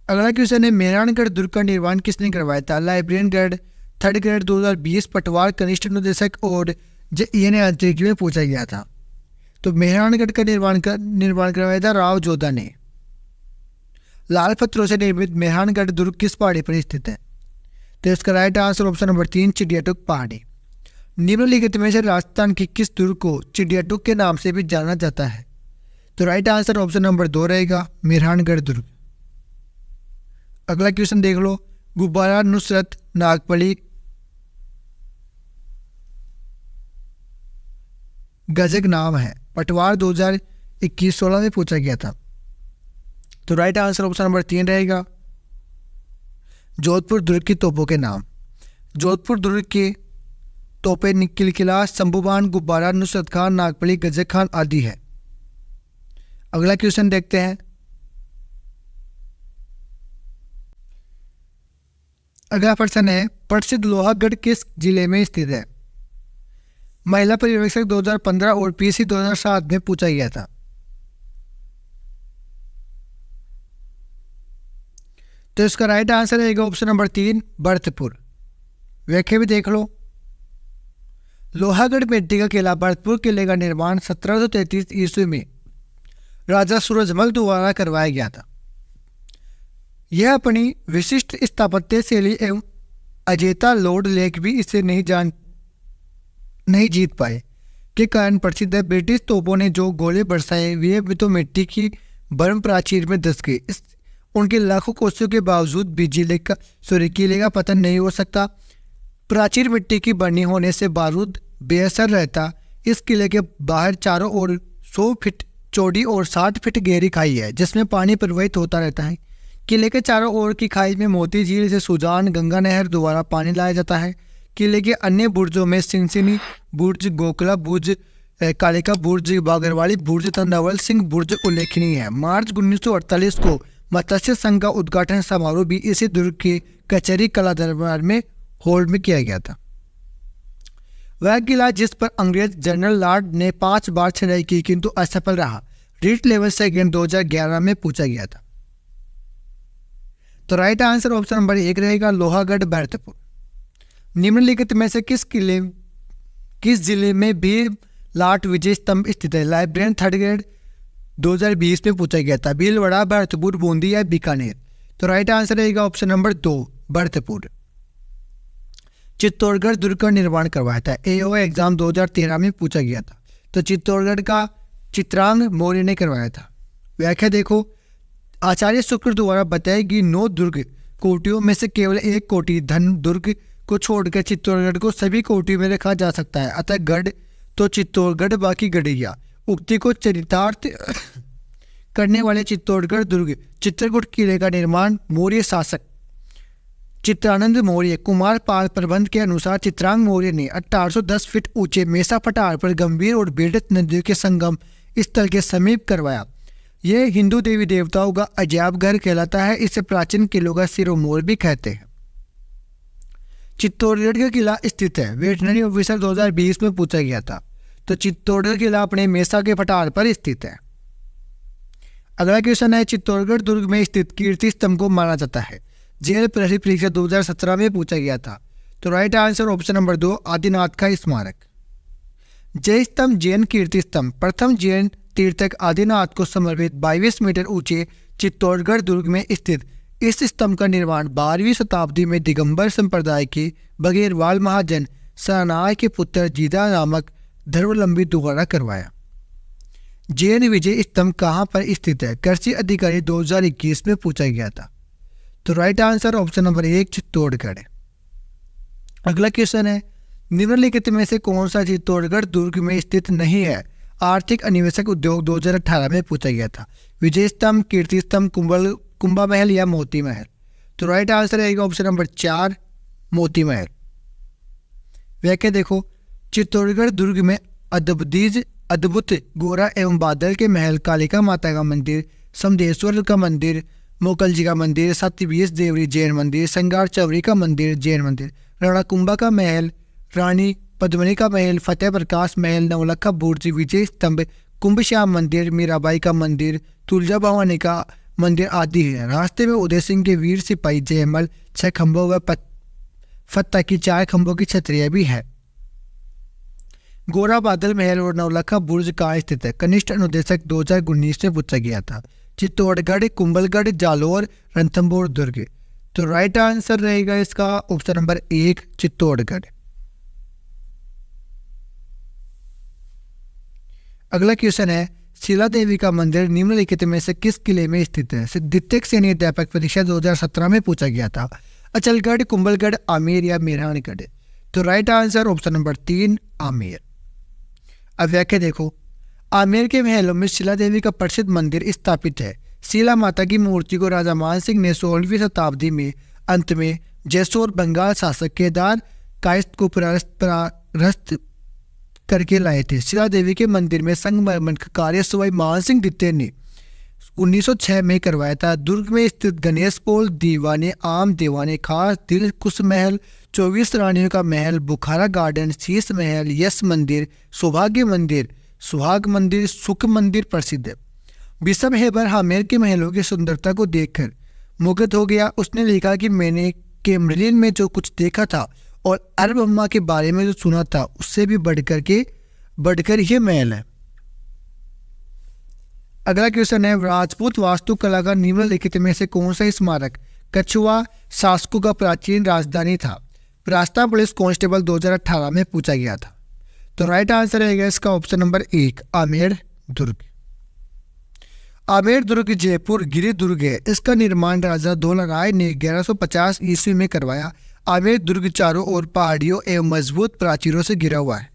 अगला क्वेश्चन है, मेहरानगढ़ दुर्ग का निर्माण किसने करवाया था? लाइब्रेरियन गढ़ 3rd ग्रेड 2020 पटवार कनिष्ठ निदेशक और JEN अंतरिक्ष में पूछा गया था। तो मेहरानगढ़ का निर्माण करवाया था राव जोधा ने। लाल पत्थरों से निर्मित मेहरानगढ़ दुर्ग किस पहाड़ी पर स्थित है? तो इसका राइट आंसर ऑप्शन नंबर 3 चिड़ियाटुक पहाड़ी। निम्नलिखित में से राजस्थान की किस दुर्ग को चिड़ियाटुक के नाम से भी जाना जाता है? तो राइट आंसर ऑप्शन नंबर 2 रहेगा मेहरानगढ़ दुर्ग। अगला क्वेश्चन देख लो, गुब्बारा नुसरत नागपली गजक नाम है। पटवार 2021-16 में पूछा गया था। तो राइट आंसर ऑप्शन नंबर 3 रहेगा जोधपुर दुर्ग की तोपों के नाम। जोधपुर दुर्ग के तोपे निकिल किला, शंभूबाण, गुब्बारा, नुसरत खान, नागपली, गजक खान आदि है। अगला क्वेश्चन देखते हैं। अगला प्रश्न है, प्रसिद्ध लोहागढ़ किस जिले में स्थित है? महिला पर्यवेक्षक 2015 और PC 2007 में पूछा गया था। तो इसका राइट आंसर रहेगा ऑप्शन नंबर 3 भरतपुर। व्याख्या भी देख लो। लोहागढ़ मिट्टी का किला भरतपुर किले का निर्माण 1733 ईस्वी में राजा सूरजमल द्वारा करवाया गया था। यह अपनी विशिष्ट स्थापत्य शैली एवं अजेता लॉर्ड लेक भी इसे नहीं जीत पाए के कारण प्रसिद्ध है। ब्रिटिश तोपों ने जो गोले बरसाए वे भी तो मिट्टी की बर्म प्राचीर में धंस गए। उनके लाखों कोशिशों के बावजूद भी किले का पतन नहीं हो सकता। प्राचीर मिट्टी की बनी होने से बारूद बेअसर रहता। इस किले के बाहर चारों ओर 100 फीट चौड़ी और 60 फीट गहरी खाई है जिसमें पानी प्रवाहित होता रहता है। किले के चारों ओर की खाई में मोती झील से सुजान गंगा नहर द्वारा पानी लाया जाता है। किले के अन्य बुर्जों में सिंसिनी बुर्ज, गोखला बुर्ज, कालिका बुर्ज, बागरवाड़ी बुर्ज तथा नवल सिंह बुर्ज उल्लेखनीय है। मार्च 1948 को मत्स्य संघ का उद्घाटन समारोह भी इसी दुर्ग के कचहरी कला दरबार में हॉल में किया गया था। वह किला जिस पर अंग्रेज जनरल लॉर्ड ने 5 बार चढ़ाई की किंतु असफल रहा। रीट लेवल से 2011 में पूछा गया था। तो राइट आंसर ऑप्शन नंबर 1 रहेगा लोहागढ़ भरतपुर। निम्नलिखित में से किस जिले में भील लाट विजय स्तंभ स्थित है? लाइब्रेरियन 3rd ग्रेड 2020 में पूछा गया था। भीलवाड़ा, भरतपुर, बूंदी या बीकानेर? तो राइट आंसर रहेगा ऑप्शन नंबर 2 भरतपुर। चित्तौड़गढ़ दुर्ग का निर्माण करवाया था। AO एग्जाम 2013 में पूछा गया था। तो चित्तौड़गढ़ का चित्रांग मौर्य ने करवाया था। व्याख्या देखो। आचार्य शुक्र द्वारा बताई गई 9 दुर्ग कोटियों में से केवल एक कोटि धन दुर्ग को छोड़कर चित्तौड़गढ़ को सभी कोटियों में रखा जा सकता है। अतः गढ़ तो चित्तौड़गढ़ बाकी गढ़िया उक्ति को चरितार्थ करने वाले चित्तौड़गढ़ दुर्ग चित्रकूट किले का निर्माण मौर्य शासक चित्रानंद मौर्य कुमार पाल प्रबंध के अनुसार चित्रांग मौर्य ने 1810 फीट ऊंचे मेसा पठार पर गंभीर और बेड़त नदियों के संगम स्थल के समीप करवाया। यह हिंदू देवी देवताओं का अजायब घर कहलाता है। इसे प्राचीन किलों का सिरोमोर भी कहते हैं। चित्तौड़गढ़ का किला स्थित है। वेटनरी ऑफिसर 2020 में पूछा गया था। तो चित्तौड़गढ़ किला अपने मेसा के पठार पर स्थित है। अगला क्वेश्चन है चित्तौड़गढ़ दुर्ग में स्थित कीर्ति स्तंभ को माना जाता है। जेल प्रहरी परीक्षा 2017 में पूछा गया था। तो right answer option number 2 Adinath का स्मारक। जय स्तंभ जैन कीर्ति स्तंभ प्रथम जैन तीर्थक आदिनाथ को समर्पित 22 मीटर ऊंचे चित्तौड़गढ़ दुर्ग में स्थित इस स्तंभ का निर्माण 12वीं शताब्दी में दिगंबर संप्रदाय के बघेरवाल महाजन सनाय के पुत्र जीदा नामक धर्मावलंबी द्वारा करवाया। जैन विजय स्तंभ कहाँ पर स्थित है? कृषि अधिकारी 2021 में पूछा गया था। तो right answer option number 1 Chittorgarh. अगला क्वेश्चन है निम्नलिखित में से कौन सा चित्तौड़गढ़ दुर्ग में स्थित नहीं है? आर्थिक अनिवेशक उद्योग 2018 में पूछा गया था। विजय स्तंभ, कीर्ति स्तंभ, कुंभा महल या मोती महल? तो राइट आंसर रहेगा ऑप्शन नंबर 4 मोती महल। व्याख्या देखो। चित्तौड़गढ़ दुर्ग में अद्भुत गोरा एवं बादल के महल, कालिका माता का मंदिर, समदेश्वर का मंदिर, मोकल जी का मंदिर, सत्यवीस देवरी जैन मंदिर, संगार चौरी का मंदिर जैन मंदिर, राणा कुंभा का महल, रानी पद्मिनी का महल, फतेह प्रकाश महल, नवलखा बुर्ज, विजय स्तंभ, कुंभ श्याम मंदिर, मीराबाई का मंदिर, तुलजा भवानी का मंदिर आदि है। रास्ते में उदय सिंह के वीर सिपाही जयमल 6 खंभों व फत्ता की 4 खंभों की छतरियां भी है। गोरा बादल महल और नवलखा बुर्ज कहाँ स्थित है? कनिष्ठ अनुदेशक 2019 में पूछा गया था। चित्तौड़गढ़, कुंभलगढ़, जालोर, रणथंभौर दुर्ग? तो राइट आंसर रहेगा इसका ऑप्शन नंबर 1 चित्तौड़गढ़। अगला क्वेश्चन है शिला देवी का मंदिर निम्नलिखित में से किस किले में स्थित है? द्वितीय श्रेणी अध्यापक परीक्षा 2017 में पूछा गया था। अचलगढ़, कुंभलगढ़, आमेर या मेहरानगढ़? तो right answer option number 3 Amer. अब व्याख्या देखो। आमेर के महलों में शिला देवी का प्रसिद्ध मंदिर स्थापित है। शिला माता की मूर्ति को राजा मान सिंह ने 16वीं शताब्दी में अंत में जैसोर बंगाल शासक केदार कायस्थ को परास्त करके लाए थे। शिला देवी के मंदिर में संगमरमर का कार्य सवाई मान सिंह द्वितीय ने 1906 में करवाया था। दुर्ग में स्थित गणेश पोल, दीवाने आम, दीवाने खास, दिल कुश महल, 24 रानियों का महल, बुखारा गार्डन, शीश महल, यश मंदिर, सौभाग्य मंदिर, सुहाग मंदिर, सुख मंदिर प्रसिद्ध है। बिशप हेबर आमेर के महलों की सुंदरता को देखकर मुग्ध हो गया। उसने लिखा कि मैंने कैमरिन में जो कुछ देखा था और अरब अम्मा के बारे में जो सुना था उससे भी बढ़कर ये महल है। अगला क्वेश्चन है, राजपूत वास्तुकला का निम्नलिखित में से कौन सा स्मारक कछुआ शासकों का प्राचीन राजधानी था? राजस्थान पुलिस कांस्टेबल 2018 में पूछा गया था। तो राइट आंसर रहेगा इसका ऑप्शन नंबर 1 आमेर दुर्ग। आमेर दुर्ग जयपुर गिरि दुर्ग है। इसका निर्माण राजा धौला राय ने 1150 ईस्वी में करवाया। आमेर दुर्ग चारों ओर पहाड़ियों एवं मजबूत प्राचीरों से घिरा हुआ है।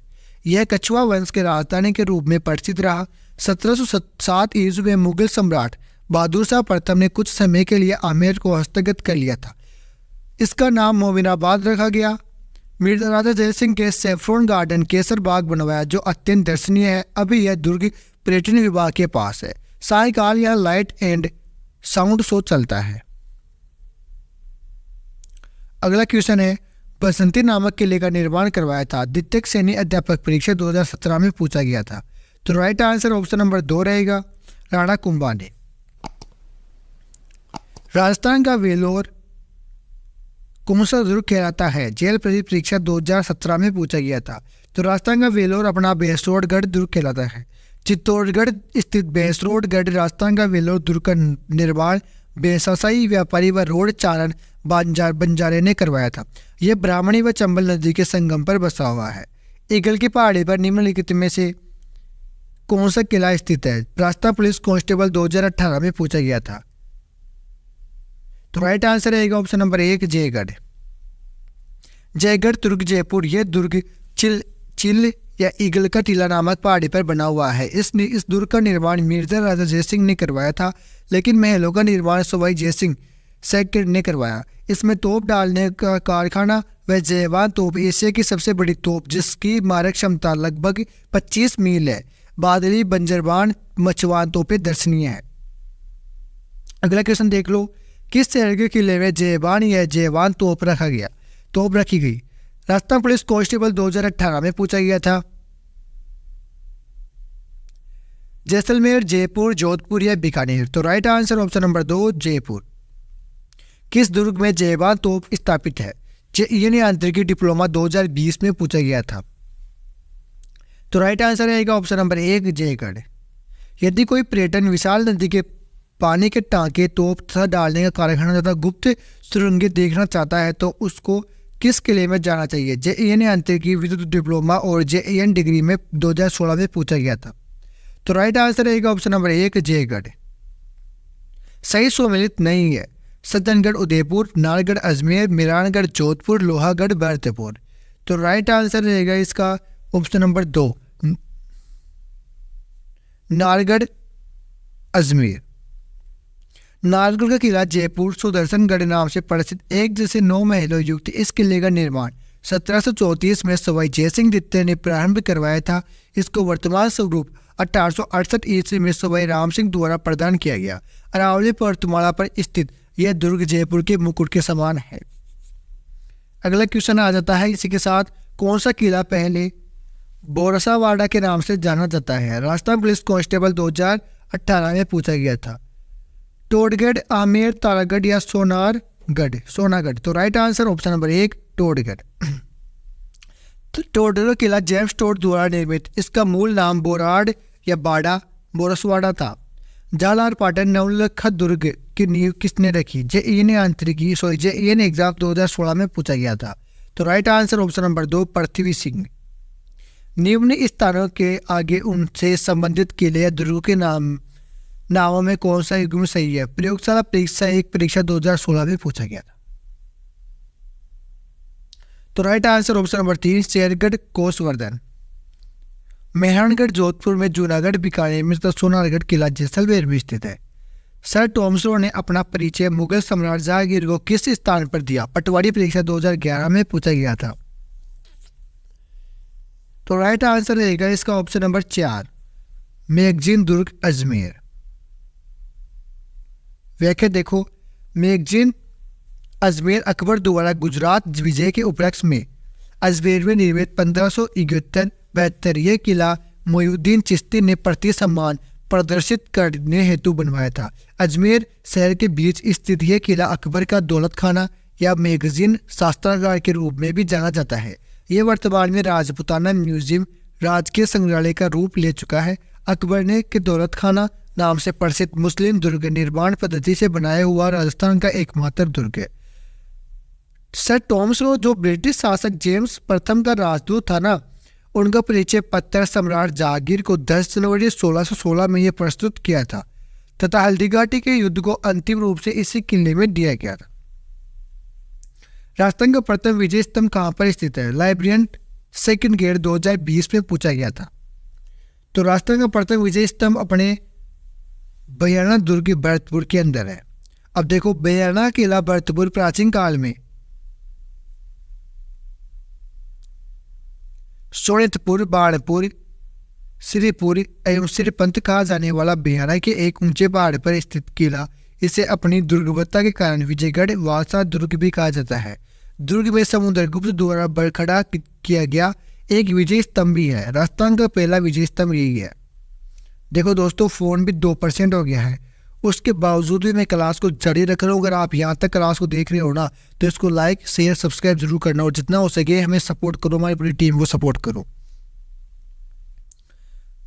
यह कछुआ वंश के राजधानी के रूप में परिचित रहा। 1707 ईस्वी में मुगल सम्राट बहादुर शाह प्रथम ने कुछ समय के लिए आमेर को हस्तगत कर लिया था। इसका नाम मोमिनाबाद रखा गया। मिर्जा राजा जय सिंह के सेफ्रॉन गार्डन केसर बाग बनवाया जो अत्यंत दर्शनीय है। अभी यह दुर्ग पर्यटन विभाग के पास है। सायकाल यहाँ लाइट एंड साउंड शो चलता है। अगला क्वेश्चन है, बसंती नामक किले का निर्माण करवाया था? द्वितीय सैन्य अध्यापक परीक्षा 2017 में पूछा गया था। तो राइट आंसर ऑप्शन नंबर 2 रहेगा राणा कुंभा ने। राजस्थान का वेलोर कौन सा दुर्ग कहलाता है? जेल परीक्षा 2017 में पूछा गया था। तो राजस्थान का वेलोर अपना भैंसरोडगढ़ दुर्ग कहलाता है। चित्तौड़गढ़ स्थित भैंसरोडगढ़ राजस्थान का वेलोर दुर्ग का निर्माण व्यवसायी व्यापारी व रोड चारण बंजारे ने करवाया था। यह ब्राह्मणी व चंबल नदी के संगम पर बसा हुआ है। ईगल की पहाड़ी पर निम्नलिखित में से कौन सा किला स्थित है? राजस्थान पुलिस कांस्टेबल 2018 में पूछा गया था। तो राइट आंसर रहेगा ऑप्शन नंबर 1 जयगढ़। जयगढ़ दुर्ग जयपुर। यह दुर्ग चिल या ईगल का टीला नामक पहाड़ी पर बना हुआ है। इस दुर्ग का निर्माण मिर्जा राजा जयसिंह ने करवाया था, लेकिन महलों का निर्माण सवाई जयसिंह सेकंड ने करवाया। इसमें तोप डालने का कारखाना व जयवान तोप एशिया की सबसे बड़ी तोप जिसकी मारक क्षमता लगभग 25 मील है। बादली बंजरबान मचवान तोपें दर्शनीय है। अगला क्वेश्चन देख लो, किस शहर के किले में जयबान या जयवान तोप रखी गई? राजस्थान पुलिस कांस्टेबल 2018 में पूछा गया था। जैसलमेर, जयपुर, जोधपुर या बीकानेर? तो right answer option number 2 Jaipur. किस दुर्ग में जयवान तोप स्थापित है? जेईएन आंतरिक डिप्लोमा 2020 में पूछा गया था। तो राइट आंसर रहेगा ऑप्शन नंबर 1 जयगढ़। यदि कोई पर्यटन विशाल नदी के पानी के टांके, तोप तथा डालने का कारखाना तथा गुप्त सुरंगें देखना चाहता है तो उसको किस किले में जाना चाहिए? जेईएन आंतरिक विद्युत डिप्लोमा और जेईएन डिग्री में 2016 में पूछा गया था। तो राइट आंसर रहेगा ऑप्शन नंबर 1 जयगढ़। सही सम्मिलित नहीं है। सज्जनगढ़ उदयपुर, नालगढ़ अजमेर, मेहरानगढ़ जोधपुर, लोहागढ़ भरतपुर? तो राइट आंसर रहेगा इसका ऑप्शन नंबर 2 नालगढ़ अजमेर। नालगढ़ का किला जयपुर सुदर्शनगढ़ नाम से प्रसिद्ध एक जैसे 9 महलों युक्त इस किले का निर्माण 1734 में सवाई जयसिंह द्वितीय ने प्रारंभ करवाया था। इसको वर्तमान स्वरूप 1868 ईस्वी में सवाई राम सिंह द्वारा प्रदान किया गया। अरावली पर्वतमाला पर स्थित यह दुर्ग जयपुर के मुकुट के समान है। अगला क्वेश्चन आ जाता है इसी के साथ, कौन सा किला पहले बोरसावाड़ा के नाम से जाना जाता है? राजस्थान पुलिस कांस्टेबल 2018 में पूछा गया था। टोडगढ़, आमेर, तारागढ़ या सोनागढ़? तो right answer option number 1 Todgarh. तो टोडगढ़ किला जेम्स टोड द्वारा निर्मित। इसका मूल नाम बोराड या बोरसवाड़ा था। जालार पाटन नवलखा दुर्ग की नींव किसने रखी? जेईएन एग्जाम 2016 में पूछा गया था। तो right answer option number 2 Prithvi Singh. निम्न स्थानों के आगे उनसे संबंधित किले या दुर्गों के नामों में कौन सा युग्म सही है? प्रयोगशाला परीक्षा 2016 में पूछा गया था। तो right answer option number 3 Shergarh Kosvardhan. Mehrangarh Jodhpur में, जूनागढ़ बीकानेर में तथा सोनारगढ़ किला जैसलमेर में स्थित है। सर टॉमसो ने अपना परिचय मुगल सम्राट जहांगीर को किस स्थान पर दिया? पटवारी परीक्षा 2011 में पूछा गया था। तो राइट आंसर रहेगा इसका option number 4 magazine Durg Ajmer. व्याख्या देखो, मैगजीन अजमेर अकबर द्वारा गुजरात विजय के उपलक्ष्य में अजमेर में निर्मित 1571-72 यह किला मोइनुद्दीन चिश्ती ने प्रति सम्मान प्रदर्शित करने हेतु बनवाया था। अजमेर शहर के बीच स्थित यह किला अकबर का दौलत खाना या मैगजीन शास्त्रागार के रूप में भी जाना जाता है। यह वर्तमान में राजपूताना म्यूजियम राजकीय संग्रहालय का रूप ले चुका है। अकबर ने के दौलत खाना नाम से प्रसिद्ध मुस्लिम दुर्ग निर्माण पद्धति से बनाया हुआ राजस्थान का एकमात्र दुर्ग है। सर टॉमस रो जो ब्रिटिश शासक जेम्स प्रथम का राजदूत था ना, उनका परिचय पत्र सम्राट जहांगीर को 10 जनवरी 1616 में यह प्रस्तुत किया था तथा हल्दीघाटी के युद्ध को अंतिम रूप से इसी किले में दिया गया था। राजस्थान का प्रथम विजय स्तंभ कहाँ पर स्थित है? लाइब्रेरियन सेकंड गेट 2020 में पूछा गया था। तो राजस्थान का प्रथम विजय स्तंभ अपने बयाना दुर्ग भरतपुर के अंदर है। अब देखो, बयाना किला भरतपुर प्राचीन काल में सोनितपुर, बाणपुर, श्रीपुर एवं श्रीपंत कहा जाने वाला बयाना के एक ऊंचे पहाड़ पर स्थित किला, इसे अपनी दुर्गवत्ता के कारण विजयगढ़ वासा दुर्ग भी कहा जाता है। दुर्ग में समुद्रगुप्त द्वारा बरखड़ा किया गया एक विजय स्तंभ भी है। राजस्थान का पहला विजय स्तंभ यही है। देखो दोस्तों, फ़ोन भी 2% हो गया है, उसके बावजूद भी मैं क्लास को जारी रख रहा हूँ। अगर आप यहाँ तक क्लास को देख रहे हो ना, तो इसको लाइक शेयर सब्सक्राइब जरूर करना और जितना हो सके हमें सपोर्ट करो, हमारी पूरी टीम को सपोर्ट करो।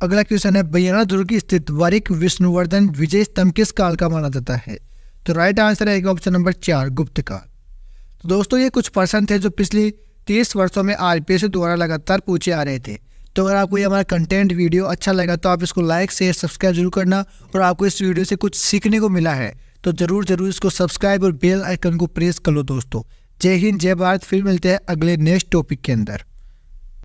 अगला क्वेश्चन है, बयाना दुर्ग स्थित वरिक विष्णुवर्धन विजय स्तंभ किस काल का माना जाता है? तो राइट आंसर है ऑप्शन नंबर 4, गुप्त काल। तो दोस्तों, ये कुछ प्रश्न थे जो पिछले 30 वर्षों में आरपीएससी द्वारा लगातार पूछे आ रहे थे। तो अगर आपको ये हमारा कंटेंट वीडियो अच्छा लगा तो आप इसको लाइक शेयर सब्सक्राइब जरूर करना, और आपको इस वीडियो से कुछ सीखने को मिला है तो जरूर इसको सब्सक्राइब और बेल आइकन को प्रेस कर लो दोस्तों। जय हिंद, जय भारत। फिर मिलते हैं अगले नेक्स्ट टॉपिक के अंदर।